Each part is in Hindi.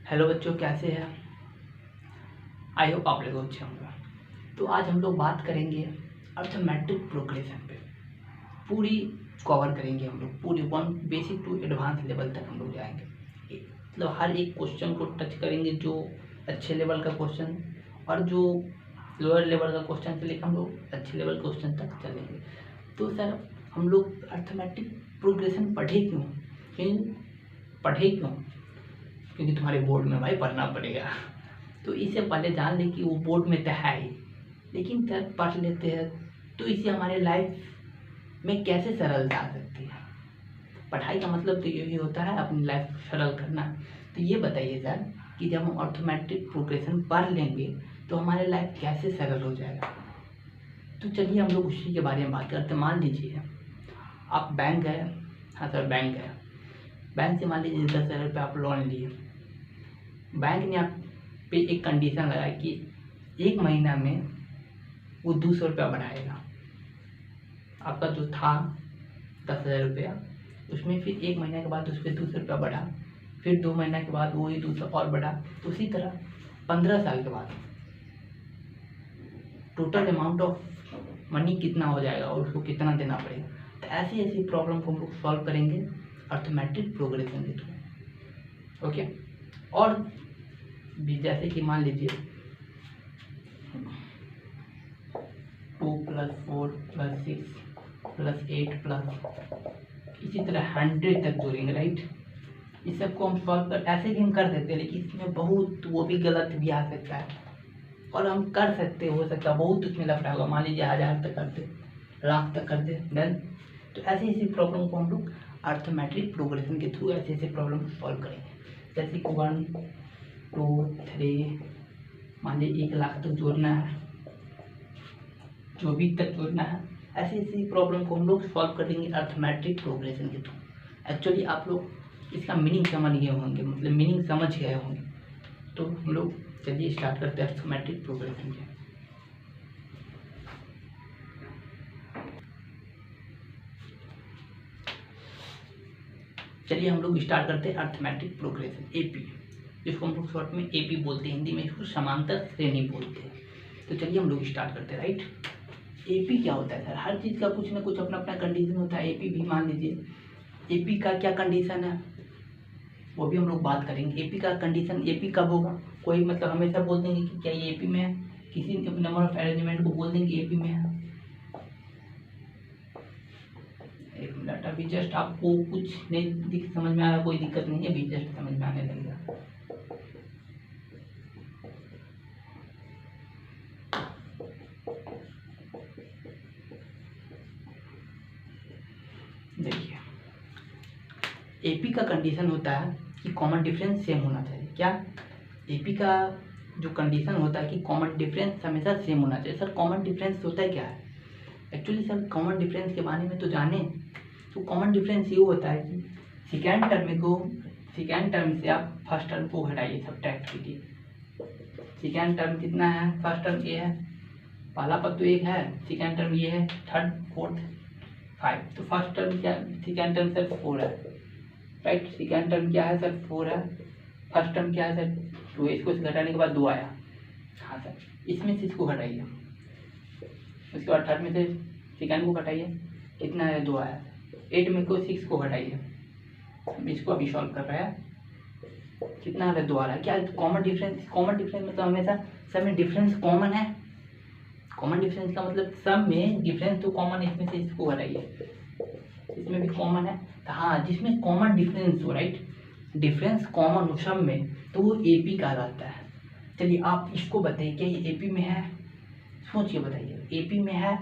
हेलो बच्चों, कैसे हैं? आई होप आप लोग अच्छे होंगे। तो आज हम लोग बात करेंगे अर्थमेटिक प्रोग्रेशन पे। पूरी कवर करेंगे हम लोग, पूरी one basic to advance level तक हम लोग जाएंगे। मतलब हर एक क्वेश्चन को टच करेंगे, जो अच्छे लेवल का क्वेश्चन और जो लोअर लेवल का क्वेश्चन से लेकर हम लोग अच्छे लेवल क्वेश्चन तक चलेंगे। तो सर, हम लोग अर्थमेटिक प्रोग्रेशन पढ़े क्यों? क्योंकि तुम्हारे बोर्ड में भाई पढ़ना पड़ेगा। तो इससे पहले जान लें कि वो बोर्ड में तो है ही, लेकिन जब पढ़ लेते हैं तो इससे हमारे लाइफ में कैसे सरलता आ सकती है। पढ़ाई का मतलब तो यही होता है अपनी लाइफ सरल करना। तो ये बताइए सर कि जब हम अर्थमेटिक प्रोग्रेशन पढ़ लेंगे तो हमारे लाइफ कैसे सरल हो जाएगा। तो चलिए हम लोग उसी के बारे में बात करते हैं। मान लीजिए आप बैंक गए। हाँ सर, बैंक गए। बैंक से मान लीजिए 10,000 रुपये आप लोन लिए। बैंक ने आप पे एक कंडीशन लगाया कि एक महीना में वो 200 रुपया बढ़ाएगा। आपका जो था 10,000 रुपया, उसमें फिर एक महीने के बाद उस पर 200 रुपया बढ़ा, फिर 2 महीने के बाद वही 200 और बढ़ा। तो उसी तरह 15 साल के बाद टोटल अमाउंट ऑफ मनी कितना हो जाएगा और उसको कितना देना पड़ेगा। तो ऐसी ऐसी प्रॉब्लम को हम लोग सॉल्व करेंगे अर्थमेटिक प्रोग्रेशन के थ्रू। ओके। और भी जैसे कि मान लीजिए 2 + 4 + 6 + 8 प्लस इसी तरह 100 तक जोड़ेंगे, राइट। इस सबको हम सॉल्व कर ऐसे भी हम कर देते हैं, लेकिन इसमें बहुत वो भी गलत भी आ सकता है और हम कर सकते, हो सकता है बहुत उसमें लफड़ा होगा। मान लीजिए 1000 तक कर दे, लाख तक कर दे, देन तो ऐसी ऐसी प्रॉब्लम को हम लोग अर्थमेटिक प्रोग्रेशन के थ्रू ऐसे ऐसे प्रॉब्लम सॉल्व करेंगे। जैसे कि 1 2 3 मान लीजिए 1 लाख तक जोड़ना है, जो भी तक जोड़ना है। ऐसी ऐसी प्रॉब्लम को हम लोग सॉल्व करेंगे अर्थमेटिक प्रोग्रेशन के थ्रू। एक्चुअली आप लोग इसका मीनिंग समझ गए होंगे, मतलब मीनिंग समझ गए होंगे। तो हम लोग चलिए स्टार्ट करते हैं अर्थमेटिक प्रोग्रेशन के। चलिए हम लोग स्टार्ट करते हैं अर्थमेटिक प्रोग्रेशन, एपी, जिसको हम लोग शॉर्ट में एपी बोलते हैं, हिंदी में इसको समांतर श्रेणी बोलते हैं। तो चलिए हम लोग स्टार्ट करते हैं, राइट। एपी क्या होता है सर? हर चीज़ का कुछ ना कुछ अपना अपना कंडीशन होता है। एपी भी मान लीजिए एपी का क्या कंडीशन है वो भी हम लोग बात करेंगे। एपी का कंडीशन, एपी कब होगा? कोई मतलब हमेशा बोल देंगे कि क्या ये एपी में है, किसी नंबर ऑफ अरेंजमेंट को बोल देंगे एपी में है। एक मिनट, अभी जस्ट आपको कुछ नहीं समझ में आ रहा, कोई दिक्कत नहीं है, अभी जस्ट समझ में आने लगेगा। देखिए एपी का कंडीशन होता है कि कॉमन डिफरेंस सेम होना चाहिए। क्या? एपी का जो कंडीशन होता है कि कॉमन डिफरेंस हमेशा सेम होना चाहिए। सर कॉमन डिफरेंस होता है क्या है? एक्चुअली सर कॉमन डिफरेंस के बारे में तो जाने, तो कॉमन डिफरेंस ये होता है कि सेकेंड टर्म से आप फर्स्ट टर्म को घटाइए, सब्ट्रैक्ट कीजिए। सेकेंड टर्म कितना है? फर्स्ट टर्म ये है, पहला पद तो 1 है, सेकेंड टर्म ये है, थर्ड फोर्थ 5। तो फर्स्ट टर्म क्या, सेकेंड टर्म सर 4 है, राइट। सेकेंड टर्म क्या है सर? 4 है। फर्स्ट टर्म क्या है सर? 2। इसको घटाने के बाद 2 आया। हाँ सर, इसमें से इसको घटाइए, उसके बाद थर्ड में से सेकेंड को घटाइए, कितना है? 2 आया। 8 में को 6 को घटाइए, हम इसको अभी सॉल्व कर रहे हैं, कितना है? 2 आ रहा है। क्या कॉमन डिफरेंस? कॉमन डिफरेंस मतलब हमेशा सब में डिफरेंस कॉमन है। कॉमन डिफरेंस का मतलब सब में डिफरेंस तो कॉमन है, इसमें से इसको घटाइए, इसमें भी कॉमन है। तो हाँ, जिसमें कॉमन डिफरेंस हो, राइट, डिफरेंस कॉमन हो सब में, तो वो एपी कहलाता है। चलिए आप इसको बताइए, क्या ये एपी में है? सोच के बताइए, एपी में है?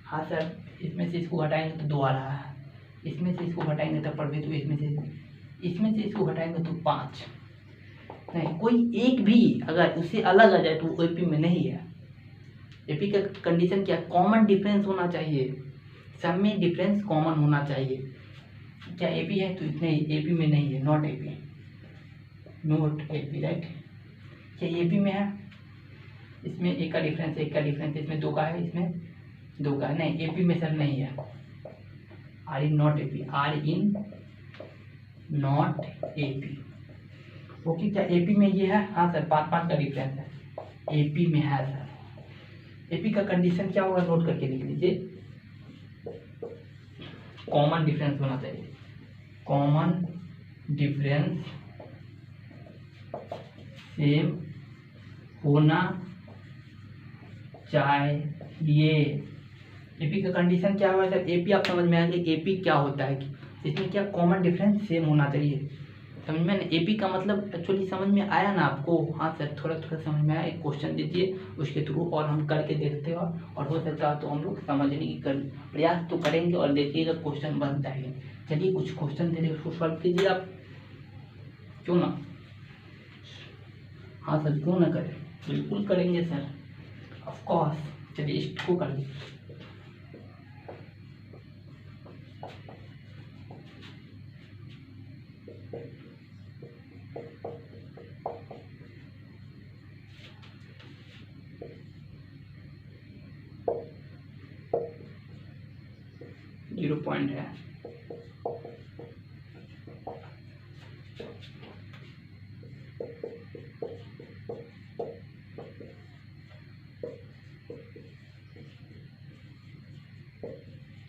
हाँ सर, इसमें से इसको घटाएंगे तो 2 आ रहा है, इसमें से इसको घटाएंगे तो पर भी तो इसमें से इसको घटाएंगे तो 5। नहीं, कोई एक भी अगर उससे अलग आ जाए तो वो एपी में नहीं है। एपी का कंडीशन क्या? कॉमन डिफरेंस होना चाहिए, सब में डिफरेंस कॉमन होना चाहिए। क्या एपी है? तो इतने एपी में नहीं है, नॉट एपी, राइट। क्या एपी में है? इसमें एक का डिफरेंस, इसमें 2 का है, इसमें 2 का है। नहीं, एपी में सर नहीं है। Are in not AP, okay, क्या एपी में ये है? हाँ सर, 5-5 का डिफरेंस है, एपी में है सर। एपी का कंडीशन क्या होगा, नोट करके लिख लीजिए, कॉमन डिफरेंस होना चाहिए, कॉमन डिफरेंस सेम होना चाहिए। एपी का कंडीशन क्या होगा सर? एपी आप समझ में आएंगे एपी क्या होता है, इसमें क्या कॉमन डिफरेंस सेम होना चाहिए, समझ में ना? एपी का मतलब एक्चुअली समझ में आया ना आपको? हाँ सर, थोड़ा थोड़ा समझ में आया। एक क्वेश्चन दीजिए उसके थ्रू और हम करके देखते हैं, और हो सकता है तो हम लोग समझने की प्रयास तो करेंगे, और देखिएगा क्वेश्चन बन जाएंगे। चलिए कुछ क्वेश्चन दे रहे उसको सॉल्व कीजिए आप, क्यों ना? हाँ सर, क्यों ना करें, बिल्कुल करेंगे सर, ऑफ कोर्स। चलिए इसको कर लीजिए। 0 पॉइंट है।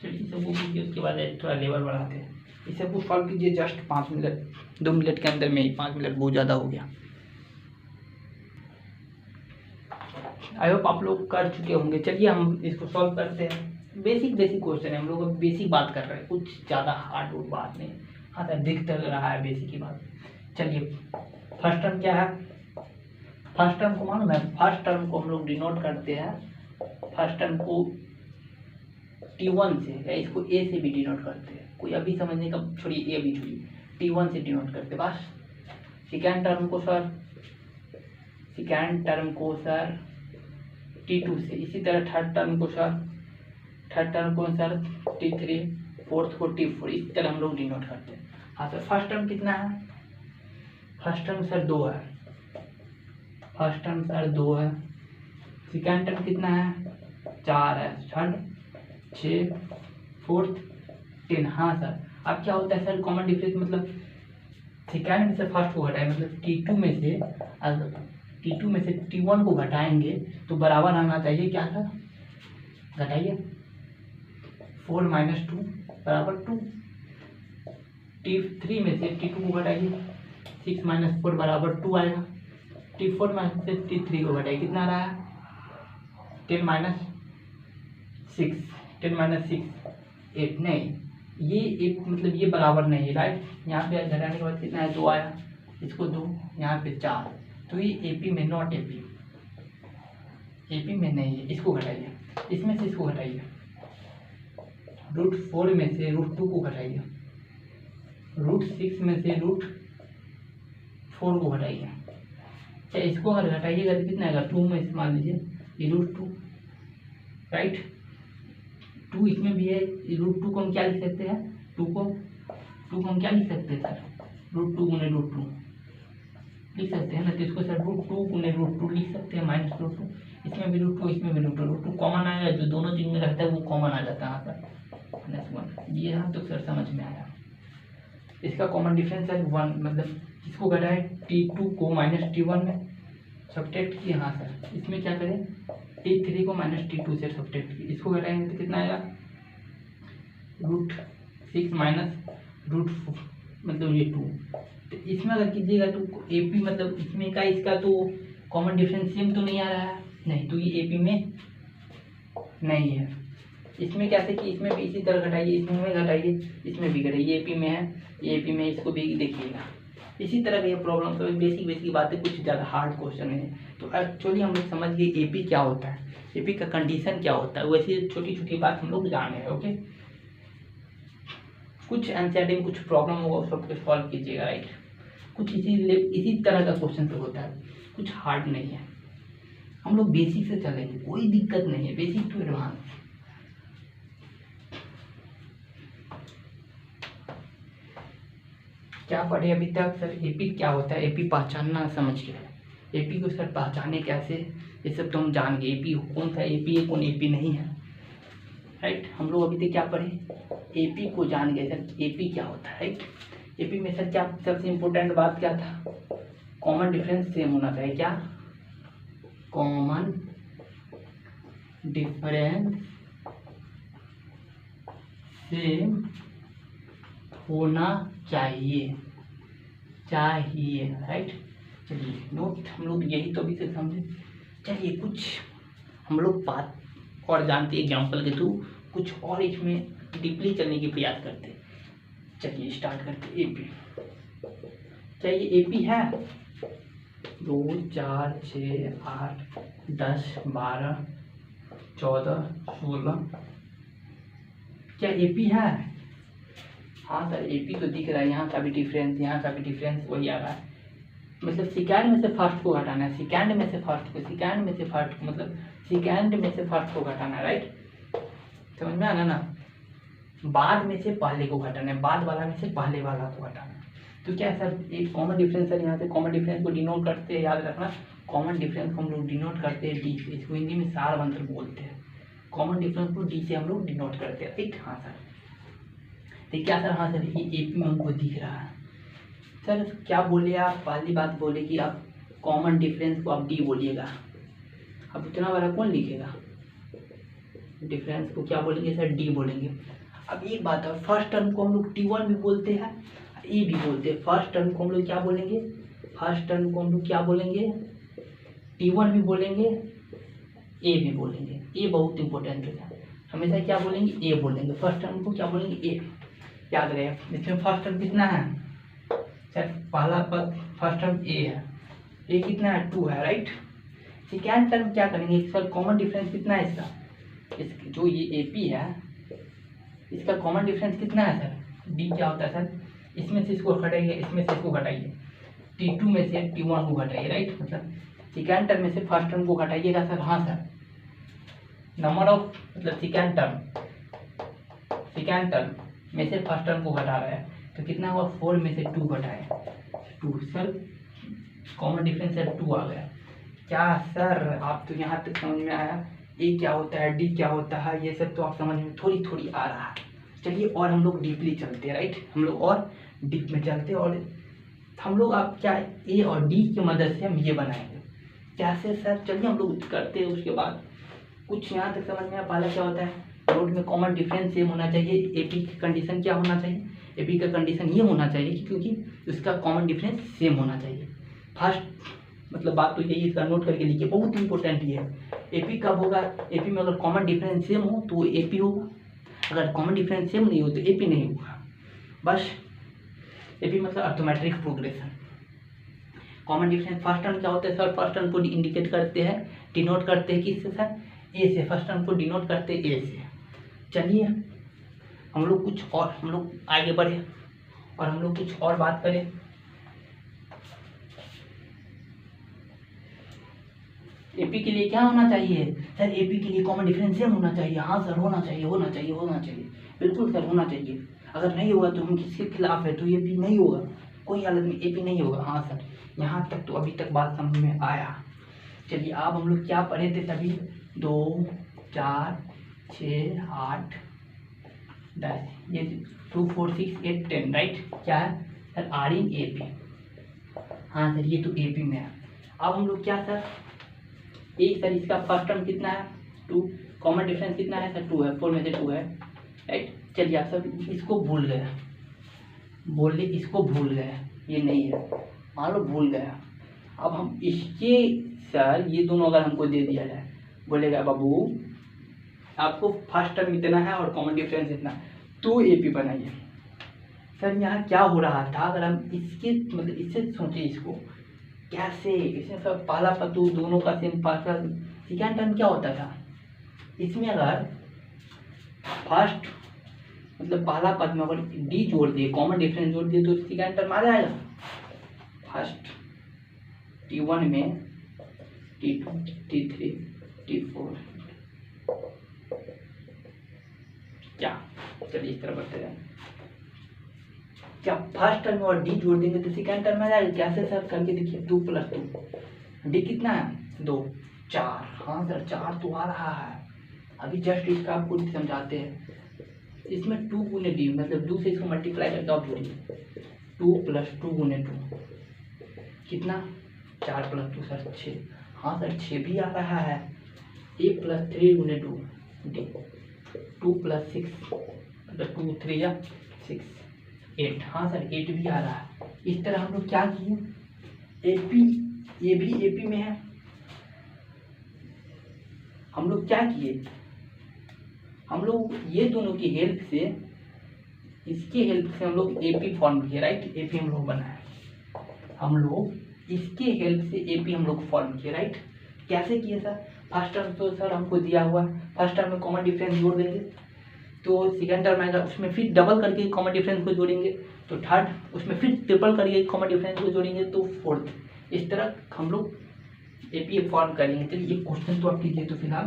चलिए सबको कीजिए, उसके बाद थोड़ा लेवल बढ़ाते हैं। इसे कुछ सॉल्व कीजिए जस्ट 5 मिनट, 2 मिनट के अंदर में ही, 5 मिनट बहुत ज़्यादा हो गया। आई होप आप लोग कर चुके होंगे। चलिए हम इसको सॉल्व करते हैं। बेसिक बेसिक क्वेश्चन है, हम लोग बेसिक बात कर रहे हैं, कुछ ज़्यादा हार्ड बात नहीं। हाँ सर, दिख तो रहा है बेसिक की बात। चलिए फर्स्ट टर्म क्या है? फर्स्ट टर्म को मालूम है? फर्स्ट टर्म को हम लोग डिनोट करते हैं, फर्स्ट टर्म को T1 से, या इसको A से भी डिनोट करते हैं। कोई अभी समझने का छोड़िए, A भी छोड़िए, T1 से डिनोट करते बस। सेकेंड टर्म को सर T2 से, इसी तरह थर्ड टर्म को सर T3, फोर्थ को T4, इस तरह हम लोग डिनोट करते हैं। हाँ सर, फर्स्ट टर्म कितना है? फर्स्ट टर्म सर 2 है, फर्स्ट टर्म सर 2 है। सेकेंड टर्म कितना है? 4 है, थर्ड 6, फोर्थ 10। हाँ सर, अब क्या होता है सर, कॉमन डिफरेंस मतलब सेकेंड में से फर्स्ट को घटाए, मतलब T2 में से T1 को घटाएंगे तो बराबर आना चाहिए क्या सर? घटाइए, 4 - 2 बराबर 2। T3 में से T2 को घटाइए, 6 - 4 बराबर 2 आएगा। T4 में से T3 को घटाइए, कितना आ रहा है? 10 - 6, 8 नहीं, ये एक मतलब ये बराबर नहीं है, राइट? यहाँ पे घटाने के बाद कितना है? 2 आया, इसको 2, यहाँ पे 4, तो ये एपी में नॉट एपी में नहीं है। इसको घटाइए, इसमें से इसको घटाइए, √4 में से √2 को घटाइए, √6 में से √4 को घटाइए। अच्छा, इसको अगर घटाइएगा तो कितना आएगा? 2 में से मान लीजिए ये √2, राइट? 2 इसमें भी है, √2 को हम क्या लिख सकते हैं? 2 को हम क्या लिख सकते हैं सर? √2 × √2 लिख सकते हैं ना, तो इसको सर √2 × √2 लिख सकते हैं, -√2। इसमें भी √2, इसमें भी √2 कॉमन आएगा, जो दोनों चीज में रहता है वो कॉमन आ जाता है यहाँ पर, -1। ये हम तो सर समझ में आया। इसका कॉमन डिफरेंस है 1, मतलब इसको घटाए T2 को -T1 में सब्ट्रैक्ट किए। हाँ सर, इसमें क्या करें? T3 को -T2 से सब्ट्रैक्ट किए, इसको घटाएंगे तो कितना आएगा? √6 - √4 मतलब ये 2। तो इसमें अगर कीजिएगा तो एपी मतलब इसमें का इसका तो कॉमन डिफरेंस सेम तो नहीं आ रहा है, नहीं, तो ये एपी में नहीं है। इसमें कैसे कि इसमें भी इसी तरह घटाइए, इसमें घटाइए, इसमें भी घटाइए, एपी में है, ये एपी में, इसको भी देखिएगा। इसी तरह की प्रॉब्लम, तो बेसिक बातें, कुछ ज़्यादा हार्ड क्वेश्चन है। तो एक्चुअली हम लोग समझ गए एपी क्या होता है, एपी का कंडीशन क्या होता है, वैसे छोटी छोटी बात हम लोग जाने हैं। ओके, कुछ एनसीईआरटी में कुछ प्रॉब्लम होगा उस सबको सॉल्व कीजिएगा, राइट? कुछ इसी तरह का क्वेश्चन से होता है, कुछ हार्ड नहीं है। हम लोग बेसिक से चलेंगे, कोई दिक्कत नहीं है, बेसिक टू एडवांस। क्या पढ़े अभी तक सर? एपी क्या होता है, एपी पहचानना समझ गए। एपी को सर पहचाने कैसे, ये सब तो हम जान गए। एपी कौन सा एपी है, कौन एपी नहीं है, राइट? हम लोग अभी तक क्या पढ़े? एपी को जान गए सर, एपी क्या होता है, राइट? एपी में सर क्या सबसे इम्पोर्टेंट बात क्या था? कॉमन डिफरेंस सेम होना चाहिए। क्या? कॉमन डिफरेंस सेम होना चाहिए राइट। चलिए नोट हम लोग यही तो अभी से समझे। चलिए कुछ हम लोग बात और जानते एग्जाम्पल के थ्रू कुछ और इसमें डीपली चलने की प्रयास करते। चलिए स्टार्ट करते। एपी, चाहिए एपी है 2 4 6 8 10 12 14 16। क्या एपी है? हाँ सर एपी तो दिख रहा है, यहाँ का भी डिफरेंस यहाँ का भी डिफरेंस वही आ रहा है। मतलब सेकेंड में से फर्स्ट को घटाना है, सेकेंड में से फर्स्ट को, सेकेंड में से फर्स्ट को, मतलब सेकेंड में से फर्स्ट को घटाना है राइट। समझ में आना ना? बाद में से पहले को घटाना है, बाद वाला में से पहले वाला को घटाना है। तो क्या है सर एक कॉमन डिफरेंस है, यहाँ से कॉमन डिफरेंस को डिनोट करते हैं, याद रखना कॉमन डिफरेंस को हम लोग डिनोट करते हैं डी से, इसको हिंदी में सार मंत्र बोलते हैं। कॉमन डिफरेंस को डी से हम लोग डिनोट करते हैं राइट। हाँ सर तो क्या सर? हाँ सर ये एपी में हमको दिख रहा है। सर क्या बोले आप? पहली बात बोले कि आप कॉमन डिफरेंस को आप डी बोलिएगा। अब इतना बड़ा कौन लिखेगा? डिफरेंस को क्या बोलेंगे सर? डी बोलेंगे। अब एक बात है, फर्स्ट टर्म को हम लोग T1 भी बोलते हैं, ए भी बोलते हैं। फर्स्ट टर्म को हम लोग क्या बोलेंगे? फर्स्ट टर्म को हम लोग क्या बोलेंगे? T1 भी बोलेंगे, ए भी बोलेंगे। ए बहुत इंपॉर्टेंट है, हमेशा क्या बोलेंगे? ए बोलेंगे। फर्स्ट टर्म को क्या बोलेंगे? ए। याद रहे इसमें फर्स्ट टर्म कितना है सर? पहला पद फर्स्ट टर्म ए है, ए कितना है? 2 है राइट। सेकेंड टर्म क्या करेंगे सर? कॉमन डिफरेंस कितना है इसका? जो ये एपी है इसका कॉमन डिफरेंस कितना है सर? डी। क्या होता है सर? इसमें से इसको घटाइए, इसमें से इसको घटाइए, T2 में से T1 को घटाइए राइट। मतलब सेकेंड टर्म में से फर्स्ट टर्म को घटाइएगा सर। हाँ सर नंबर ऑफ मतलब सेकेंड टर्म में से फर्स्ट टर्म को घटा रहा है तो कितना हुआ? 4 में से 2 घटाए 2 सर, कॉमन डिफरेंस सर 2 आ गया। क्या सर आप तो यहाँ तक समझ में आया? ए क्या होता है, डी क्या होता है, ये सब तो आप समझ में थोड़ी थोड़ी आ रहा है। चलिए और हम लोग डीपली चलते हैं राइट। हम लोग और डीप में चलते हैं और हम लोग आप क्या ए और डी की मदद से हम ये बनाएंगे। कैसे सर? चलिए हम लोग करते हैं। उसके बाद कुछ यहाँ तक समझ में आया। पहला क्या होता है? रोड में कॉमन डिफरेंस सेम होना चाहिए। एपी की कंडीशन क्या होना चाहिए? एपी का कंडीशन ये होना चाहिए क्योंकि उसका कॉमन डिफरेंस सेम होना चाहिए। फर्स्ट मतलब बात तो यही, इसका नोट करके लिखिए, बहुत इंपॉर्टेंट ये है। एपी कब होगा? एपी में अगर कॉमन डिफरेंस सेम हो तो एपी होगा, अगर कॉमन डिफरेंस सेम नहीं हो तो एपी नहीं होगा। बस एपी मतलब arithmetic progression. Common difference first term क्या होता है सर? फर्स्ट टर्म को इंडिकेट करते हैं, डिनोट करते हैं किससे सर? ए से। फर्स्ट टर्म को डिनोट करते हैं ए से। चलिए हम लोग कुछ और हम लोग आगे बढ़े और हम लोग कुछ और बात करें। एपी के लिए क्या होना चाहिए सर? एपी के लिए कॉमन डिफरेंस सेम होना चाहिए। हाँ सर होना चाहिए, होना चाहिए, होना चाहिए, बिल्कुल सर होना चाहिए। अगर नहीं होगा तो हम किसके खिलाफ है? तो एपी नहीं होगा, कोई हालत में एपी नहीं होगा। हाँ सर यहाँ तक तो अभी तक बात समझ में आया। चलिए अब हम लोग क्या पढ़े थे सभी? 2 4 6 8 10 ये 2 4 6 8 10 राइट। क्या है sir? Are in A P. हाँ सर ये तो ए पी में है। अब हम लोग क्या सर? एक सर इसका फर्स्ट टर्म कितना है? 2। कॉमन डिफरेंस कितना है सर? 2 है, 4 में से 2 है राइट। चलिए आप सब इसको भूल गए, बोले इसको भूल गए, ये नहीं है, मान लो भूल गया। अब हम इसके सर ये दोनों अगर हमको दे दिया जाए, बोलेगा बाबू आपको फर्स्ट टर्म इतना है और कॉमन डिफरेंस इतना, तो एपी बनाइए। सर यहाँ क्या हो रहा था? अगर हम इसके मतलब इससे सोचे इसको कैसे, इसमें सब पहला पत्तू दोनों का सेम पार्सल। सेकेंड टर्म क्या होता था? इसमें अगर फर्स्ट मतलब पहला पद में अगर डी जोड़ दिए, कॉमन डिफरेंस जोड़ दिए तो सेकेंड टर्म आ जाएगा। फर्स्ट T1 में T2 T3 T4 क्या? चलिए इस तरह बढ़ते हैं। क्या फर्स्ट टर्म में और डी जोड़ देंगे तो सेकेंड टर्म में आ जाएगा? कैसे सर? करके देखिए। 2 + 2 डी कितना है? 2 4। हाँ सर 4 तो आ रहा है। अभी जस्ट इसका आपको समझाते हैं। इसमें 2 गुने डी मतलब 2 से इसको मल्टीप्लाई करके आप जोड़िए। 2 + 2 × 2 कितना 4 + 2 सर 6। हाँ सर 6 भी आ रहा है। a + 3 × 2 d 2 + 6 मतलब 2 3 या 6 8। हाँ सर 8 भी आ रहा है। इस तरह हम लोग क्या किए, AP ये भी AP में है, हम लोग क्या किए, हम लोग ये दोनों की हेल्प से, इसके हेल्प से हम लोग AP फॉर्म किए, राइट। AP हम लोग बनाए, हम लोग इसके हेल्प से AP हम लोग फॉर्म किए, राइट। कैसे किए सर, फर्स्ट टर्म तो सर हमको दिया हुआ है, फर्स्ट टर्म में कॉमन डिफरेंस जोड़ देंगे तो सेकंड टर्म आएगा, उसमें फिर डबल करके कॉमन डिफरेंस को जोड़ेंगे तो थर्ड, उसमें फिर ट्रिपल करके कॉमन डिफरेंस को जोड़ेंगे तो फोर्थ। इस तरह हम लोग AP फॉर्म करेंगे। चलिए एक क्वेश्चन तो आप कीजिए। तो फिलहाल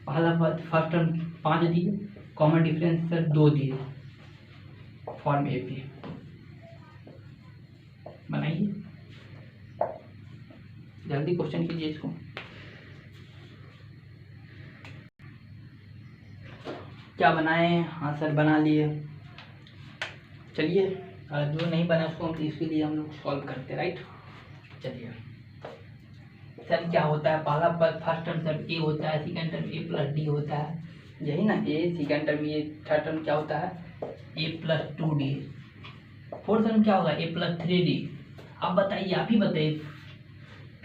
पहला फर्स्ट टर्म 5 दिए, कॉमन डिफरेंस सर 2 दिए, फॉर्म AP बनाइए, जल्दी क्वेश्चन कीजिए इसको। क्या बनाए, हाँ सर बना लिए। चलिए जो नहीं बना उसको हम इसके लिए हम लोग सॉल्व करते हैं, राइट। चलिए सर क्या होता है, पहला फर्स्ट टर्म सर A होता है, सेकंड टर्म A + D होता है, यही ना। A सेकंड टर्म, ये थर्ड टर्म क्या होता है A + 2D, फोर्थ टर्म क्या होगा A + 3D। अब बताइए, आप ही बताइए,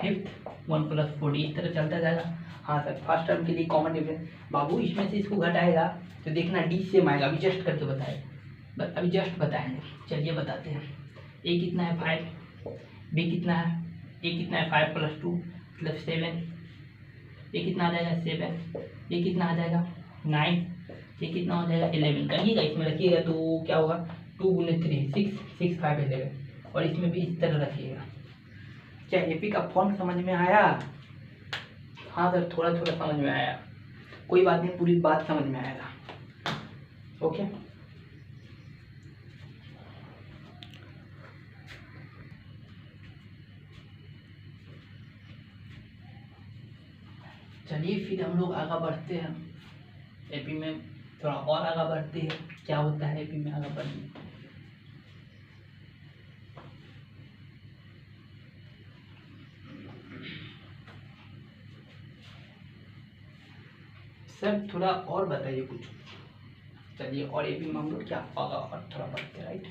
फिफ्थ 1 + 4D, इस तरह चलता जाएगा। हाँ सर फर्स्ट टर्म के लिए कॉमन डिफरेंस, बाबू इसमें से इसको घटाएगा तो देखना D सेम आएगा, अभी जस्ट करके बताए, अभी जस्ट बताएंगे। चलिए बताते हैं। A कितना है 5, B कितना है, A कितना है 5 + 2 मतलब 7, A कितना आ जाएगा 7, A कितना आ जाएगा 9, A कितना हो जाएगा 11। करिएगा इसमें रखिएगा तो क्या होगा 2 × 3 6 6 5 11, और इसमें भी इस तरह रखिएगा। क्या AP का फॉर्म समझ में आया? हाँ सर थोड़ा थोड़ा समझ में आया, कोई बात नहीं, पूरी बात समझ में आएगा। ओके चलिए फिर हम लोग आगे बढ़ते हैं, AP में थोड़ा और आगे बढ़ते हैं। क्या होता है AP में आगे बढ़ने, सर थोड़ा और बताइए कुछ। चलिए और AP में हम लोग क्या होगा और थोड़ा बढ़ते हैं, राइट।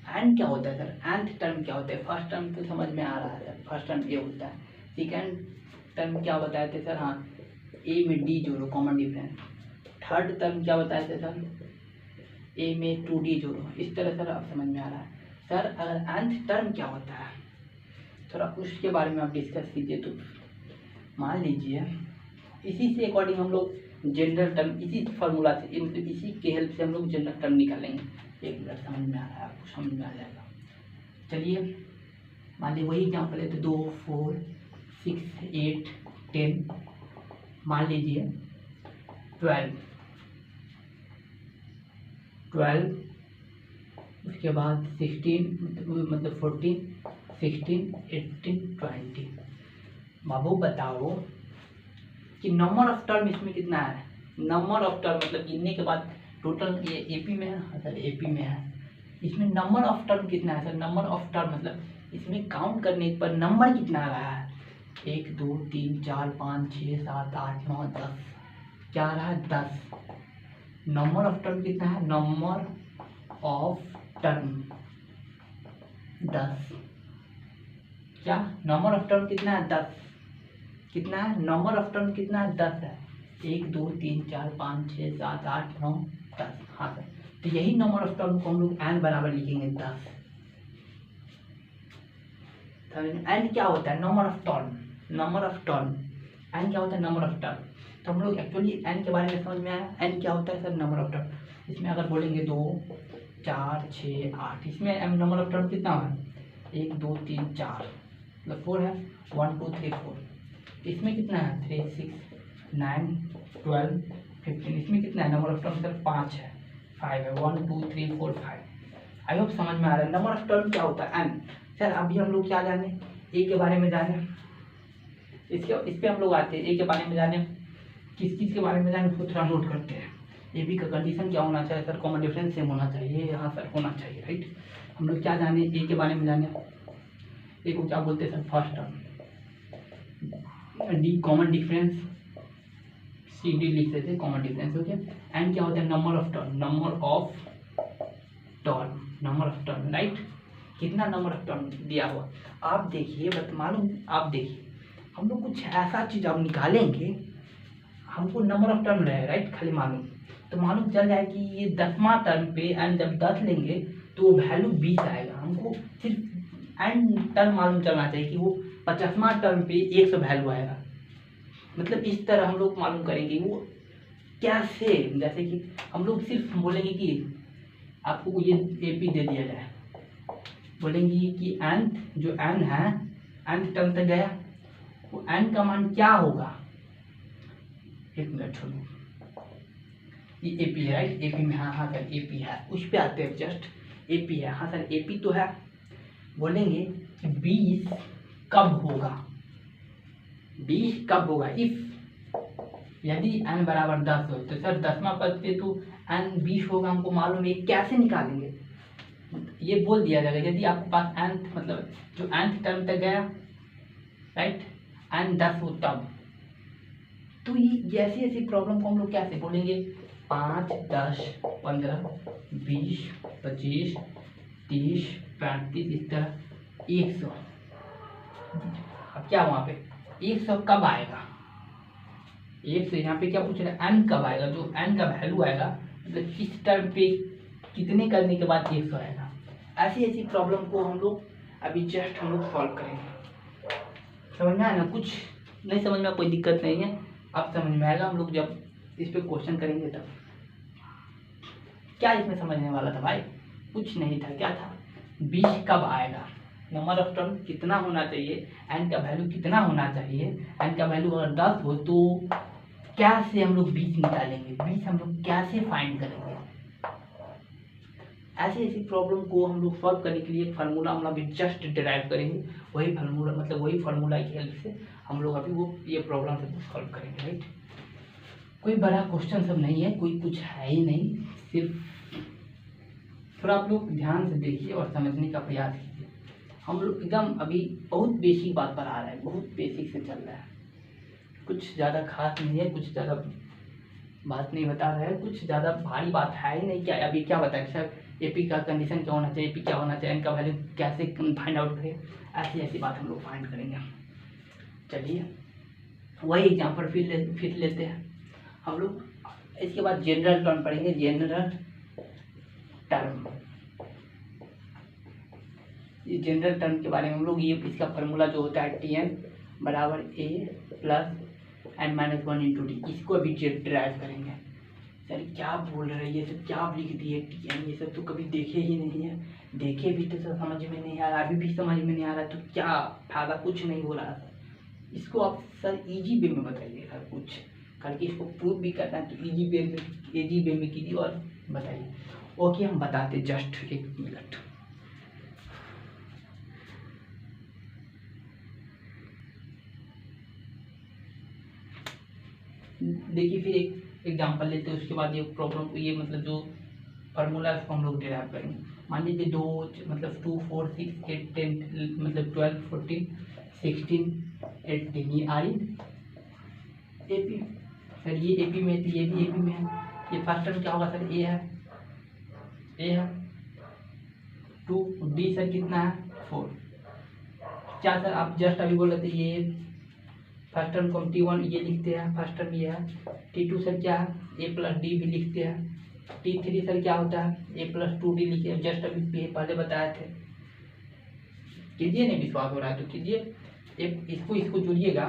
एंड क्या होता है सर, एंथ टर्म क्या होता है, फर्स्ट टर्म तो समझ में आ रहा है सर, फर्स्ट टर्म A होता है, सेकंड टर्म क्या बताए थे सर, हाँ A में D जोड़ो कॉमन डिफरेंस, थर्ड टर्म क्या बताए थे सर A में 2D जोड़ो। इस तरह सर आप समझ में आ रहा है। सर अगर एंथ टर्म क्या होता है थोड़ा उसके बारे में आप डिस्कस कीजिए। तो मान लीजिए इसी से अकॉर्डिंग हम लोग जनरल टर्म, इसी फार्मूला से, मतलब इसी के हेल्प से हम लोग जनरल टर्म निकालेंगे। एक मिनट, समझ में आ रहा है आपको, समझ में आ जाएगा। चलिए मान लीजिए वही एग्जाम्पल है, तो 2 4 6 8 10, मान लीजिए 12, उसके बाद 16 मतलब 14 16 18 20। बाबू बताओ कि नंबर ऑफ टर्म इसमें कितना है, नंबर ऑफ टर्म मतलब गिनने के बाद टोटल, ये AP में है सर, AP में है, इसमें नंबर ऑफ टर्म कितना है सर, नंबर ऑफ टर्म मतलब इसमें काउंट करने पर नंबर कितना आ रहा है, 1 2 3 4 5 6 7 8 9 10, क्या आ रहा है 10। नंबर ऑफ टर्म कितना है, नंबर ऑफ टर्म 10, क्या नंबर ऑफ टर्म कितना है 10, कितना है नंबर ऑफ टर्म कितना है 10 है, 1 2 3 4 5 6 7 8 9 10। हाँ सर, तो यही नंबर ऑफ टर्म को हम लोग n बराबर लिखेंगे 10। n क्या होता है, number of term, number of term, n क्या होता है नंबर ऑफ टर्म। तो हम लोग एक्चुअली n के बारे में समझ में आया, n क्या होता है सर नंबर ऑफ टर्म। इसमें अगर बोलेंगे 2 4 6 8, इसमें नंबर ऑफ टर्म कितना है 1 2 3 4 मतलब 4 है, 1 2 3 4। इसमें कितना है 3 6 9 12 15, इसमें कितना है नंबर ऑफ टर्म सर 5 है, 5 है, 1 2 3 4 5। आई होप समझ में आ रहा है। नंबर ऑफ टर्म क्या होता है n। सर अभी हम लोग क्या जाने, A के बारे में जाने, इस पे हम लोग आते हैं A के बारे में जाने, किस चीज़ के बारे में जाने उसको थोड़ा नोट करते हैं। ए बी का कंडीशन क्या होना चाहिए सर? कॉमन डिफरेंस सेम होना चाहिए। हाँ सर, होना चाहिए, राइट। हम लोग क्या जाने ए के बारे में जाने, ए को क्या बोलते हैं sir? First term. D common difference, c d लिख देते हैं कॉमन डिफरेंस, ओके। एंड क्या होता है? Number of term, number of term, number of term, right. कितना नंबर ऑफ टर्म दिया हुआ आप देखिए, बस मालूम, आप देखिए हम लोग कुछ ऐसा चीज आप निकालेंगे, हमको नंबर ऑफ टर्म रहे, राइट, खाली मालूम, तो मालूम चल जाए कि ये 10वां टर्म पे एंड जब 10 लेंगे तो वैल्यू 20 आएगा। हमको सिर्फ एंड टर्म मालूम चलना चाहिए कि वो 50वां टर्म पे 100 वैल्यू आएगा। मतलब इस तरह हम लोग मालूम करेंगे वो कैसे, जैसे कि हम लोग सिर्फ बोलेंगे कि आपको ये एपी दे दिया जाए, बोलेंगे कि nth जो n है, nth टर्म तक गया, वो n का मान क्या होगा? एक मिनट छोड़ो, ये एपी है, राइट। एपी में, हाँ हाँ सर एपी है, उस पे आते हैं जस्ट। एपी है, हाँ सर एपी तो है। बोलेंगे कि 20 कब होगा? 20 कब होगा? इफ यदि n बराबर 10 हो, तो सर 10वां पद पे तो n 20 होगा, हमको मालूम है। कैसे निकालेंगे ये बोल दिया जाएगा। यदि आपके पास nth मतलब जो nth टर्म तक गया, राइट, n 10 हो तब, तो ये ऐसी ऐसी प्रॉब्लम को हम लोग कैसे बोलेंगे? 5, 10, 15, 20, 25, 30, 35, इस तरह 100। अब क्या वहाँ पे 100 कब आएगा? 100 यहाँ पे क्या पूछ रहे हैं? n कब आएगा? जो n का वैल्यू आएगा, मतलब इस टर्म पे कितने करने के बाद 100 आएगा। ऐसी ऐसी प्रॉब्लम को हम लोग अभी जस्ट हम लोग सॉल्व करेंगे। समझ में आया ना? कुछ नहीं समझ में, कोई दिक्कत नहीं है, अब समझ में आएगा। हम लोग जब इस पे क्वेश्चन करेंगे तब। क्या इसमें समझने वाला था भाई? कुछ नहीं था। क्या था? 20 कब आएगा? नंबर ऑफ टर्म कितना होना चाहिए, n का वैल्यू कितना होना चाहिए। n का वैल्यू अगर 10 हो तो कैसे हम लोग 20 निकालेंगे? 20 हम लोग कैसे फाइंड करेंगे? ऐसी ऐसी प्रॉब्लम को हम लोग सॉल्व करने के लिए फार्मूला हम अभी जस्ट डिराइव करेंगे। वही फार्मूला, मतलब वही फार्मूला की हेल्प से हम लोग अभी वो ये प्रॉब्लम सब सॉल्व करेंगे, राइट। कोई बड़ा क्वेश्चन सब नहीं है, कोई कुछ है ही नहीं, सिर्फ थोड़ा आप लोग ध्यान से देखिए और समझने का प्रयास कीजिए। हम लोग एकदम अभी बहुत बेसिक बात पर आ रहा है, बहुत बेसिक से चल रहा है, कुछ ज़्यादा खास नहीं है, कुछ ज़्यादा बात नहीं बता रहा है, कुछ ज़्यादा भारी बात है ही नहीं। क्या अभी क्या बताएं सर? एपी का कंडीशन क्या होना चाहिए, एपी क्या होना चाहिए, इनका वैल्यू कैसे फाइंड आउट करें, ऐसी ऐसी बात हम लोग फाइंड करेंगे। चलिए वही एग्जाम्पल फिर लेते हैं हम लोग। इसके बाद जनरल टर्म पढ़ेंगे, जनरल टर्म। ये जनरल टर्म के बारे में हम लोग, ये इसका फार्मूला जो होता है Tn बराबर a plus n-1 into D, इसको अभी ड्राइव करेंगे। सर क्या बोल रहे हैं ये सब? क्या आप लिख दिए Tn? ये सब तो कभी देखे ही नहीं है, देखे भी तो सर समझ में नहीं आ रहा, अभी भी समझ में नहीं आ रहा, तो क्या फायदा? कुछ नहीं हो रहा सर। इसको आप सर इजी वे में बताइए सर, कुछ करके इसको प्रूव भी करना है तो इजी वे में कीजिए और बताइए। ओके हम बताते, जस्ट एक मिनट। देखिए फिर एक एग्जांपल लेते हैं, उसके बाद ये प्रॉब्लम को, ये मतलब जो फार्मूला है उसको हम लोग डिराइव करेंगे। मान लीजिए 2 मतलब 2, 4, 6, 8, 10 मतलब 12, 14, 16, 18 ये आ रही एपी। सर ये एपी में, तो ये भी एपी में है। ये फर्स्ट टर्म क्या होगा सर? ए है 2, डी सर कितना है? 4। क्या सर आप जस्ट अभी बोल रहे थे ये फर्स्ट टर्म को हम T1 ये लिखते हैं, फर्स्ट टर्म ये है। T2 सर क्या है? A प्लस डी भी लिखते हैं। T3 सर क्या होता है? A प्लस 2D लिखे, जस्ट अभी पहले बताए थे। कीजिए, नहीं विश्वास हो रहा है तो कीजिए। इसको जोड़िएगा,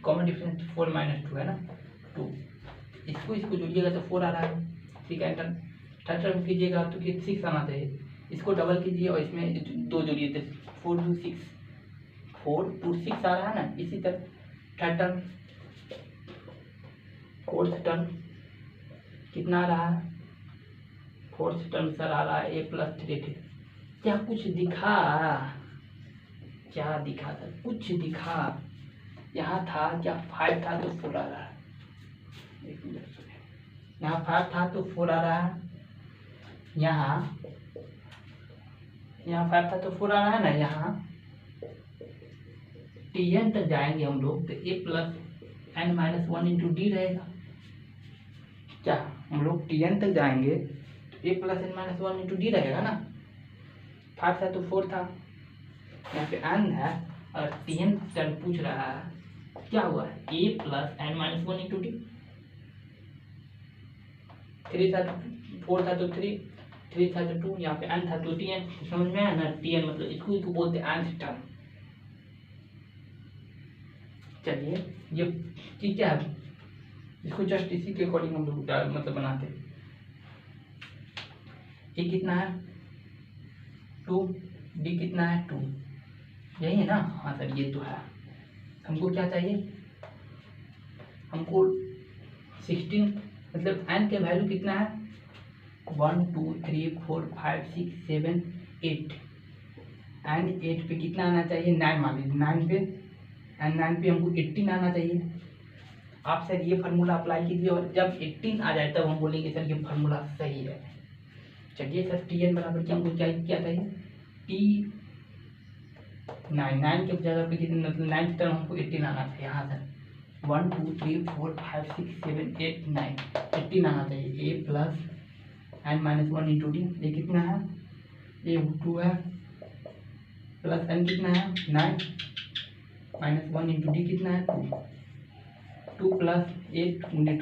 कॉमन डिफरेंस 4 - 2 है ना, 2, इसको जोड़िएगा तो 4 आ रहा है। सेकेंड टर्म, थर्ड टर्म कीजिएगा तो 6 आना चाहिए। इसको डबल कीजिए और इसमें 2 जोड़िए तो 4 2 6, 4 2 6 आ रहा है ना। इसी तरह थर्ड टर्म, फोर्थ टर्म कितना आ रहा है? फोर्थ टर्म सर आ रहा है A प्लस 3। क्या कुछ दिखा? क्या दिखा सर? कुछ दिखा? यहाँ था क्या 5 था तो 4 आ रहा है। एक मिनट सुनिए, यहाँ 5 था तो 4 आ रहा है, यहाँ 5 था तो 4 आ रहा है ना। यहाँ Tn तक जाएंगे हम लोग तो a plus n minus 1 into D रहेगा। क्या हम लोग Tn तक जाएंगे तो a plus n minus 1 into D रहेगा ना। 5 था तो 4 था, यहाँ पे n है और Tn टर्म पूछ रहा है क्या हुआ है, a plus n minus 1 into D. 3 था तो 4 था तो 3 था तो 2, यहाँ पे n था तो Tn। समझ में आया ना। Tn मतलब इसको बोलते हैं nth टर्म। चलिए ये ठीक है, इसको जस्ट इसी के अकॉर्डिंग हम लोग मतलब बनाते हैं। ए कितना है 2, डी कितना है 2, यही है ना। हाँ सर ये तो है। हमको क्या चाहिए, हमको 16 मतलब n के वैल्यू कितना है 1 2 3 4 5 6 7 8 एंड 8 पे कितना आना चाहिए 9 मान लीजिए 9 पे एंड 9 पे हमको 18 आना चाहिए। आप सर ये फार्मूला अप्लाई कीजिए और जब 18 आ जाए तब हम बोलेंगे सर ये फार्मूला सही है। चलिए सर Tn बराबर क्या हमको क्या चाहिए टी 9 के जगह पे कितने मतलब 9 टर्म हमको 18 आना चाहिए। यहाँ सर 1 2 3 4 5 6 7 8 9 18 आना चाहिए। a plus n minus 1 into D, ये कितना है ये 2 है प्लस n कितना है 9 माइनस 1 इंटू डी कितना है 2 प्लस 8 ×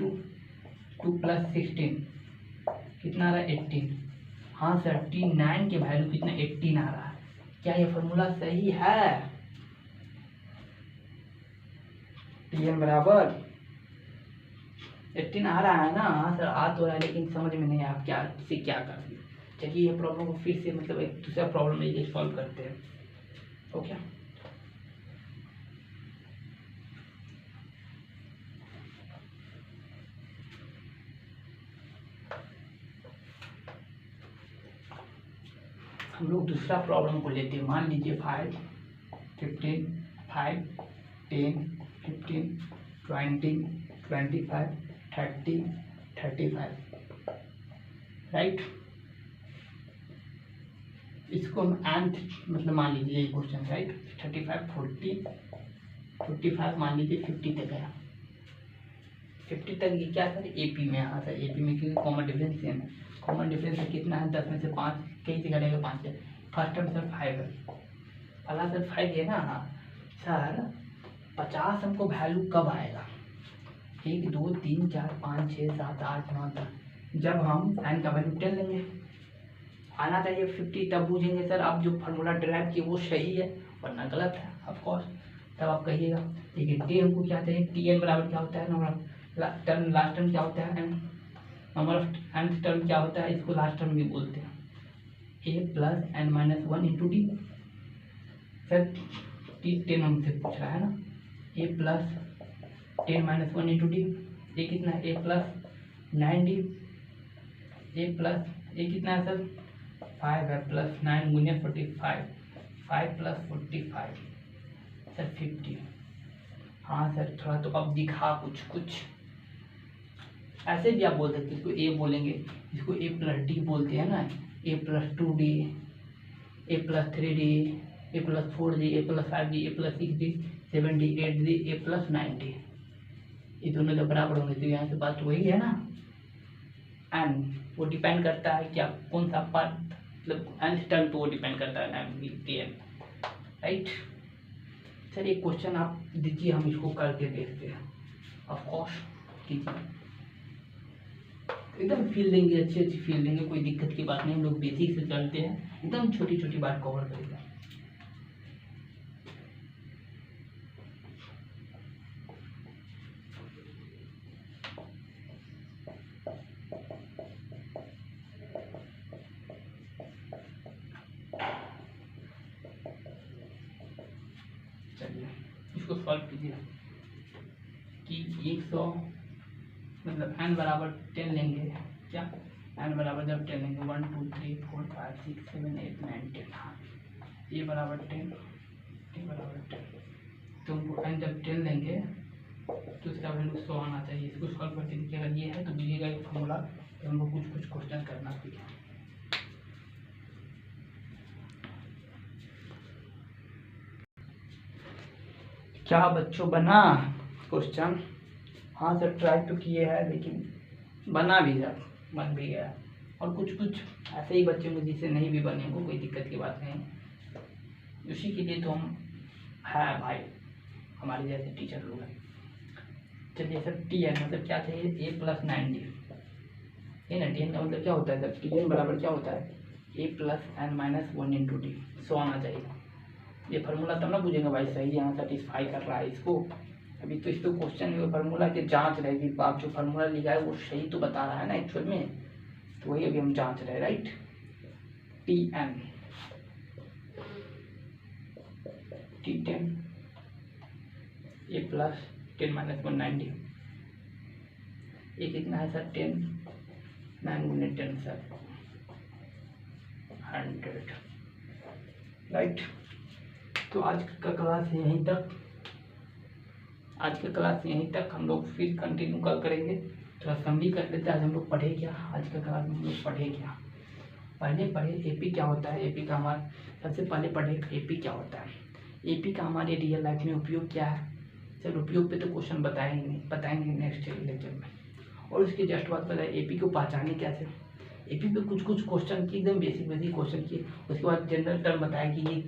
2 प्लस 16 कितना आ रहा है 18। हाँ सर T9 के वैल्यू कितना 18 आ रहा है। क्या ये फॉर्मूला सही है। Tn बराबर 18 आ रहा है ना। हाँ सर आ तो रहा है लेकिन समझ में नहीं आप क्या इसे क्या कर दिए। चलिए ये प्रॉब्लम को फिर से मतलब एक दूसरा प्रॉब्लम ये सॉल्व करते हैं। ओके हम लोग दूसरा प्रॉब्लम को लेते हैं। मान लीजिए 5 15 5 10 15 20 25 30 35 राइट। इसको हम nth मतलब मान लीजिए ये क्वेश्चन राइट 35 40 45 मान लीजिए 50 तक गया। 50 तक ये क्या सर AP में। हाँ सर AP में क्योंकि कॉमन डिफरेंस सेम है। कॉमन डिफरेंस कितना है 10 में से 5 कहीं से घटेगा 5 है। फर्स्ट टर्म सर 5 है, पहला सर 5 है ना। हाँ सर 50 हमको वैल्यू कब आएगा 1 2 3 4 5 6 7 8 9 10 जब हम n का वैल्यू 10 लेंगे। आना चाहिए 50 तब पूछेंगे सर आप जो फार्मूला ड्राइव किए वो सही है वरना गलत है ऑफ कोर्स। तब आप कहिएगा ठीक है। टी हमको क्या चाहिए Tn बराबर क्या होता है नंबर टर्म लास्ट टर्म क्या होता है नंबर ऑफ nth टर्म क्या होता है इसको लास्ट टर्म भी बोलते हैं a plus n minus 1 into D. Sir T10 हमसे पूछ रहा है ना a plus 10 minus 1 into D. ये कितना है a plus 9d a plus a कितना है सर 5 है प्लस 9 × 45 5 प्लस 45 सर 50। हाँ सर थोड़ा तो अब दिखा कुछ ऐसे भी आप बोल सकते हैं। इसको a बोलेंगे इसको a प्लस डी बोलते हैं ना a plus 2d a plus 3d a plus 4d a plus 5d a plus 6d 7d 8d a plus 9d। ये दोनों जब बराबर होंगे तो यहाँ से बात वही है ना। एंड वो डिपेंड करता है कि आप कौन सा पार्ट मतलब nth टर्म पे वो डिपेंड करता है Tn राइट। सर एक क्वेश्चन आप दीजिए हम इसको करके देखते हैं। ऑफ कोर्स कीजिए एकदम फील देंगे अच्छी फील देंगे कोई दिक्कत की बात नहीं। हम लोग बेसिक से चलते हैं एकदम छोटी छोटी बात कवर करेंगे। चलिए इसको सॉल्व कीजिए कि 100 मतलब n बराबर 10 लेंगे क्या n बराबर जब 10 लेंगे 1 2 3 4 5 6 7 8 9 10। हाँ a बराबर 10 t बराबर 10 तो n जब 10 लेंगे तो इसका वैल्यू 100 आना चाहिए। इसको सॉल्व करके देखिए, अगर ये है तो दीजिएगा एक फॉर्मूला, तो हमको कुछ कुछ क्वेश्चन करना सीखें। क्या बच्चों बना क्वेश्चन? हाँ सर ट्राई तो किए हैं, लेकिन बना भी सर, बन भी गया। और कुछ कुछ ऐसे ही बच्चे होंगे जिससे नहीं भी बने को कोई दिक्कत की बात नहीं। उसी के लिए तो हम है भाई, हमारे जैसे टीचर लोग हैं। चलिए सर टी एन मतलब क्या चाहिए? ए प्लस 90 है ना। टी एन का मतलब क्या होता है सर? टी एन बराबर क्या होता है? A plus N minus 1 into D. 100 आना चाहिए। ये फार्मूला तब ना पूछेंगे भाई सही यहाँ सेटिस्फाई कर रहा है इसको। अभी तो इस पर क्वेश्चन में फार्मूला की जांच रहेगी, आप जो फार्मूला लिखा है वो सही तो बता रहा है ना एक्चुअल में, तो वही अभी हम जांच रहे हैं, राइट। टी एन टी 10 ए प्लस 10 माइनस 190, ये कितना है सर? 10 9 गुने 10 सर 100, राइट। तो आज का क्लास यहीं तक, हम लोग फिर कंटिन्यू कल करेंगे। थोड़ा समरी कर लेते हैं। आज हम लोग पढ़े क्या? आज का क्लास में हम लोग पढ़े क्या? पहले पढ़े एपी क्या होता है। एपी का हमारा सबसे पहले पढ़े एपी क्या होता है। एपी का हमारे रियल लाइफ में उपयोग क्या है। सर उपयोग पे तो क्वेश्चन बताएंगे नेक्स्ट लेक्चर में। और उसके जस्ट बाद पता है एपी को पहचाने कैसे। एपी पे कुछ कुछ क्वेश्चन किए, एकदम बेसिक क्वेश्चन किए। उसके बाद जनरल टर्म बताया कि ये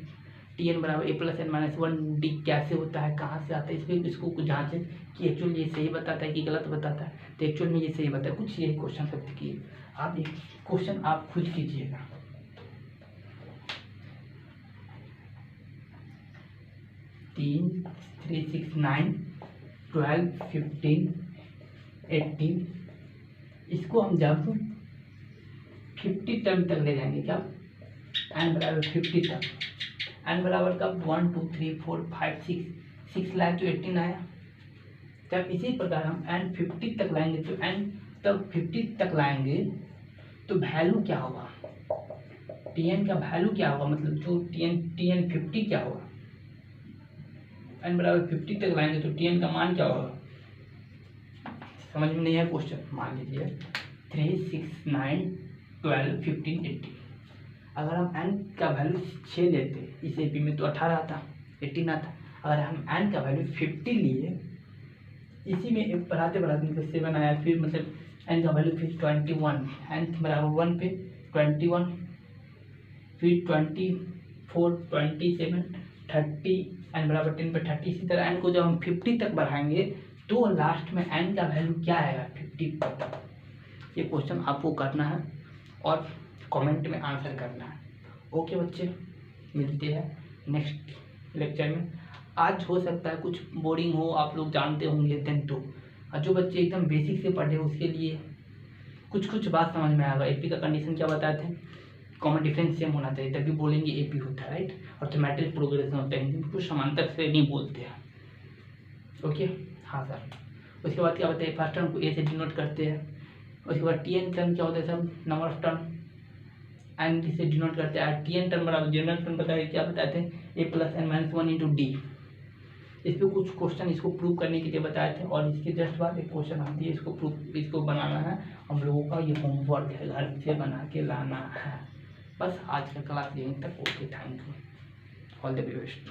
टी एन बराबर ए प्लस एन माइनस 1 डी कैसे होता है, कहाँ से आता है। इस पर इसको कुछ जाँचें कि एक्चुअल ये सही बताता है कि गलत बताता है। तो एक्चुअल में ये सही बताता है। कुछ यही क्वेश्चन सब किए। आप ये क्वेश्चन आप खुद कीजिएगा। 3 3 6 9 12 15 18, इसको हम जब 50 टर्म तक ले जाएंगे, क्या एन बराबर 50 तक, एन बराबर कब 1 2 3 4 5 6 लाए तो 18 आया। जब इसी प्रकार हम एन 50 तक लाएंगे तो एन तब 50 तक लाएंगे तो वैल्यू क्या होगा? टी एन का वैल्यू क्या होगा? मतलब जो टी एन 50 क्या होगा? एन बराबर 50 तक लाएंगे तो टी एन का मान क्या होगा? समझ में नहीं है क्वेश्चन? मान लीजिए 3 6 9 12 15 18, अगर हम एन का वैल्यू 6 लेते, इस एपी में तो 18 आता, 18 आता। अगर हम एन का वैल्यू 50 लिए, इसी में बढ़ाते मतलब 7 आया, फिर मतलब एन का वैल्यू फिर 21, एन बराबर 1 पे 21, फिर 24 27 30, एन बराबर 10 पे 30। इसी तरह एन को जब हम 50 तक बढ़ाएंगे तो लास्ट में एन का वैल्यू क्या आएगा? 50 तक। ये क्वेश्चन आपको करना है और कमेंट में आंसर करना है। ओके बच्चे, मिलते हैं नेक्स्ट लेक्चर में। आज हो सकता है कुछ बोरिंग हो, आप लोग जानते होंगे देन तो, और जो बच्चे एकदम बेसिक से पढ़े उसके लिए कुछ बात समझ में आएगा। एपी का कंडीशन क्या बताए थे? कॉमन डिफरेंस सेम होना चाहिए, तभी बोलेंगे एपी होता है, राइट। और थीमेटिक प्रोग्रेशन होता है, हिंदी में कुछ समांतर से नहीं बोलते हैं। ओके हाँ सर। उसके बाद क्या होता है? फर्स्ट टर्म को ए से डिनोट करते हैं। उसके बाद टी एन टर्म क्या होता है सब? नंबर ऑफ टर्म, एन से डिनोट करते हैं। टी एन टर्म बराबर जनरल टर्म बताए, क्या बताए थे? A plus N minus 1 into D. इस पर कुछ क्वेश्चन इसको प्रूव करने के लिए बताए थे, और इसके जस्ट बाद एक क्वेश्चन आती है, इसको बनाना है हम लोगों का। ये होमवर्क है, घर से बना के लाना है। बस आज का क्लास यहीं तक। Okay, thank you, all the best.